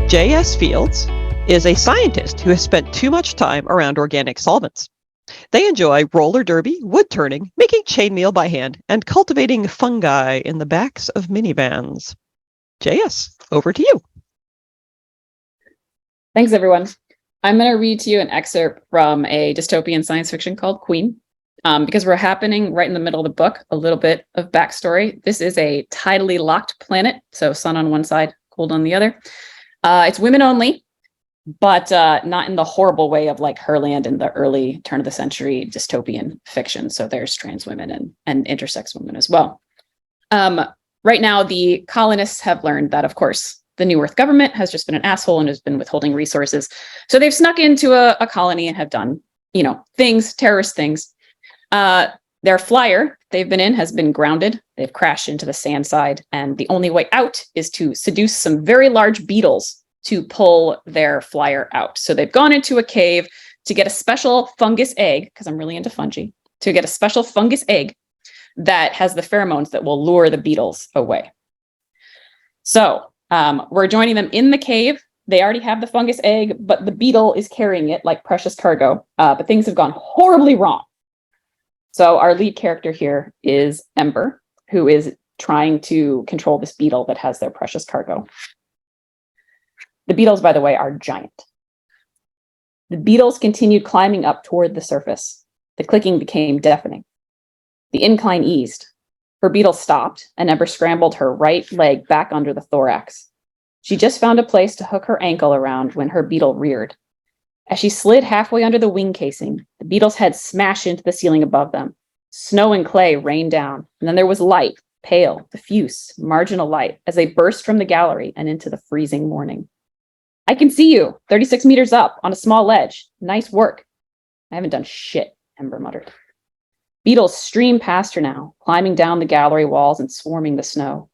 J.S. Fields is a scientist who has spent too much time around organic solvents. They enjoy roller derby, wood turning, making chainmail by hand, and cultivating fungi in the backs of minivans. J.S., over to you. Thanks, everyone. I'm going to read to you an excerpt from a dystopian science fiction called Queen. Because we're happening right in the middle of the book, a little bit of backstory. This is a tidally locked planet, so sun on one side, cold on the other. It's women only, but not in the horrible way of like Herland in the early turn of the century dystopian fiction. So there's trans women and intersex women as well. Right now, the colonists have learned that, of course, the New Earth government has just been an asshole and has been withholding resources. So they've snuck into a colony and have done, things, terrorist things. Their flyer they've been in has been grounded. They've crashed into the sand side, and the only way out is to seduce some very large beetles to pull their flyer out. So they've gone into a cave to get a special fungus egg, because I'm really into fungi, to get a special fungus egg that has the pheromones that will lure the beetles away. So we're joining them in the cave. They already have the fungus egg, but the beetle is carrying it like precious cargo. But things have gone horribly wrong. So our lead character here is Ember, who is trying to control this beetle that has their precious cargo. The beetles, by the way, are giant. The beetles continued climbing up toward the surface. The clicking became deafening. The incline eased. Her beetle stopped, and Ember scrambled her right leg back under the thorax. She just found a place to hook her ankle around when her beetle reared. As she slid halfway under the wing casing, the beetle's head smashed into the ceiling above them. Snow and clay rained down, and then there was light, pale, diffuse, marginal light, as they burst from the gallery and into the freezing morning. "I can see you, 36 meters up, on a small ledge. Nice work." "I haven't done shit," Ember muttered. Beetles streamed past her now, climbing down the gallery walls and swarming the snow.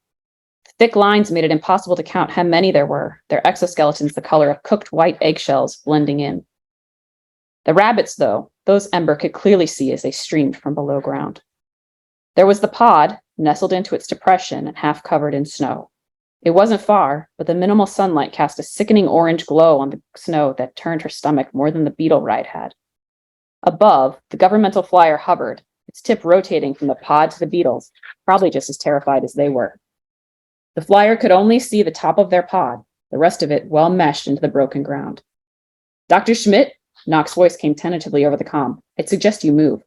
Thick lines made it impossible to count how many there were, their exoskeletons the color of cooked white eggshells blending in. The rabbits, though, those Ember could clearly see as they streamed from below ground. There was the pod, nestled into its depression and half covered in snow. It wasn't far, but the minimal sunlight cast a sickening orange glow on the snow that turned her stomach more than the beetle ride had. Above, the governmental flyer hovered, its tip rotating from the pod to the beetles, probably just as terrified as they were. The flyer could only see the top of their pod, the rest of it well meshed into the broken ground. "Dr. Schmidt?" Knock's voice came tentatively over the comm. "I'd suggest you move."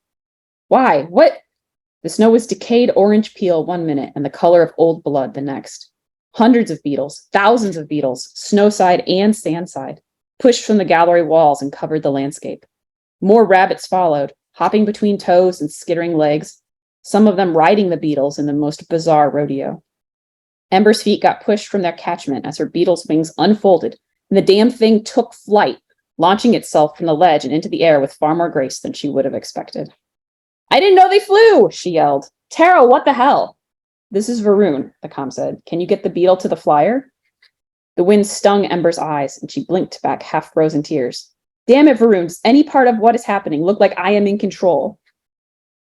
"Why? What?" The snow was decayed orange peel one minute and the color of old blood the next. Hundreds of beetles, thousands of beetles, snowside and sandside, pushed from the gallery walls and covered the landscape. More rabbits followed, hopping between toes and skittering legs, some of them riding the beetles in the most bizarre rodeo. Ember's feet got pushed from their catchment as her beetle's wings unfolded, and the damn thing took flight, launching itself from the ledge and into the air with far more grace than she would have expected. "I didn't know they flew!" she yelled. "Tara, what the hell?" "This is Varun," the comm said. "Can you get the beetle to the flyer?" The wind stung Ember's eyes, and she blinked back half-frozen tears. "Damn it, Varun, does any part of what is happening look like I am in control?"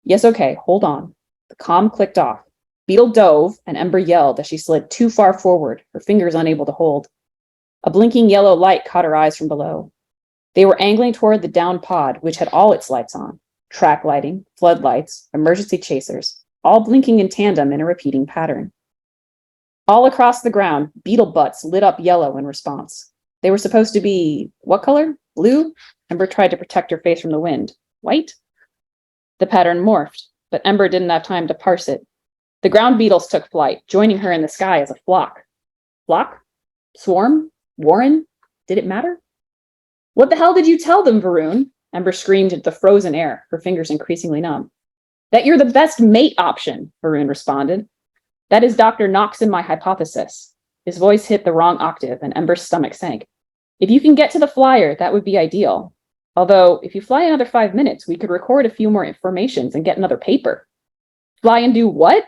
"Yes, okay, hold on." The comm clicked off. Beetle dove, and Ember yelled as she slid too far forward, her fingers unable to hold. A blinking yellow light caught her eyes from below. They were angling toward the down pod, which had all its lights on. Track lighting, floodlights, emergency chasers, all blinking in tandem in a repeating pattern. All across the ground, beetle butts lit up yellow in response. They were supposed to be, what color? Blue? Ember tried to protect her face from the wind. White? The pattern morphed, but Ember didn't have time to parse it. The ground beetles took flight, joining her in the sky as a flock. Flock? Swarm? Warren? Did it matter? "What the hell did you tell them, Varun?" Ember screamed into the frozen air, her fingers increasingly numb. "That you're the best mate option," Varun responded. "That is Dr. Knox and my hypothesis." His voice hit the wrong octave, and Ember's stomach sank. "If you can get to the flyer, that would be ideal. Although, if you fly another 5 minutes, we could record a few more informations and get another paper." "Fly and do what?"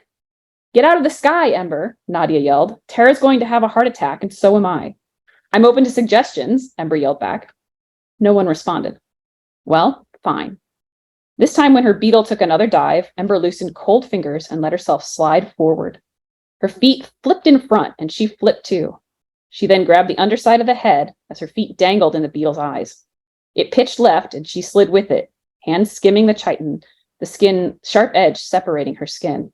"Get out of the sky, Ember," Nadia yelled. "Tara's going to have a heart attack, and so am I." "I'm open to suggestions," Ember yelled back. No one responded. "Well, fine." This time when her beetle took another dive, Ember loosened cold fingers and let herself slide forward. Her feet flipped in front, and she flipped too. She then grabbed the underside of the head as her feet dangled in the beetle's eyes. It pitched left, and she slid with it, hands skimming the chitin, the skin sharp edge separating her skin.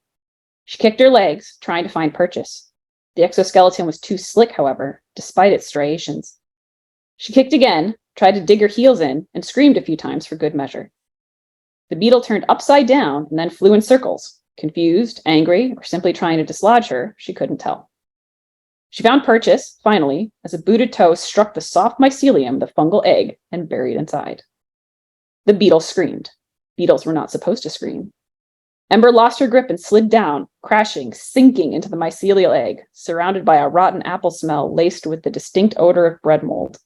She kicked her legs, trying to find purchase. The exoskeleton was too slick, however, despite its striations. She kicked again, tried to dig her heels in, and screamed a few times for good measure. The beetle turned upside down and then flew in circles. Confused, angry, or simply trying to dislodge her, she couldn't tell. She found purchase, finally, as a booted toe struck the soft mycelium, the fungal egg, and buried inside. The beetle screamed. Beetles were not supposed to scream. Ember lost her grip and slid down, crashing, sinking into the mycelial egg, surrounded by a rotten apple smell laced with the distinct odor of bread mold.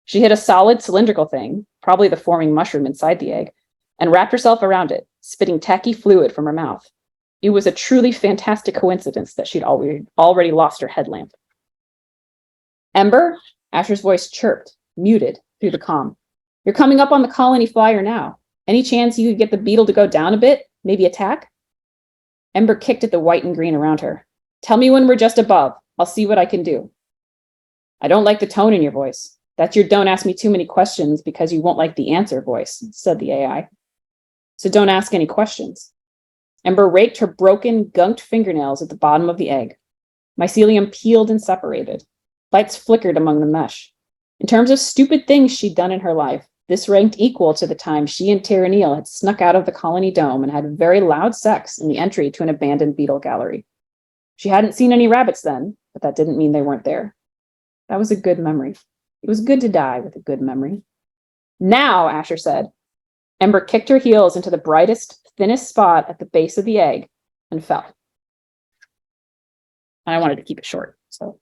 She hit a solid cylindrical thing, probably the forming mushroom inside the egg, and wrapped herself around it, spitting tacky fluid from her mouth. It was a truly fantastic coincidence that she'd already lost her headlamp. Ember? Asher's voice chirped, muted, through the comm. You're coming up on the colony flyer now. Any chance you could get the beetle to go down a bit? Maybe attack? Ember kicked at the white and green around her. Tell me when we're just above. I'll see what I can do. I don't like the tone in your voice. That's your don't ask me too many questions because you won't like the answer voice, said the AI. So don't ask any questions. Ember raked her broken, gunked fingernails at the bottom of the egg. Mycelium peeled and separated. Lights flickered among the mesh. In terms of stupid things she'd done in her life, this ranked equal to the time she and Tara Neal had snuck out of the colony dome and had very loud sex in the entry to an abandoned beetle gallery. She hadn't seen any rabbits then, but that didn't mean they weren't there. That was a good memory. It was good to die with a good memory. Now, Asher said. Ember kicked her heels into the brightest, thinnest spot at the base of the egg and fell. And I wanted to keep it short, so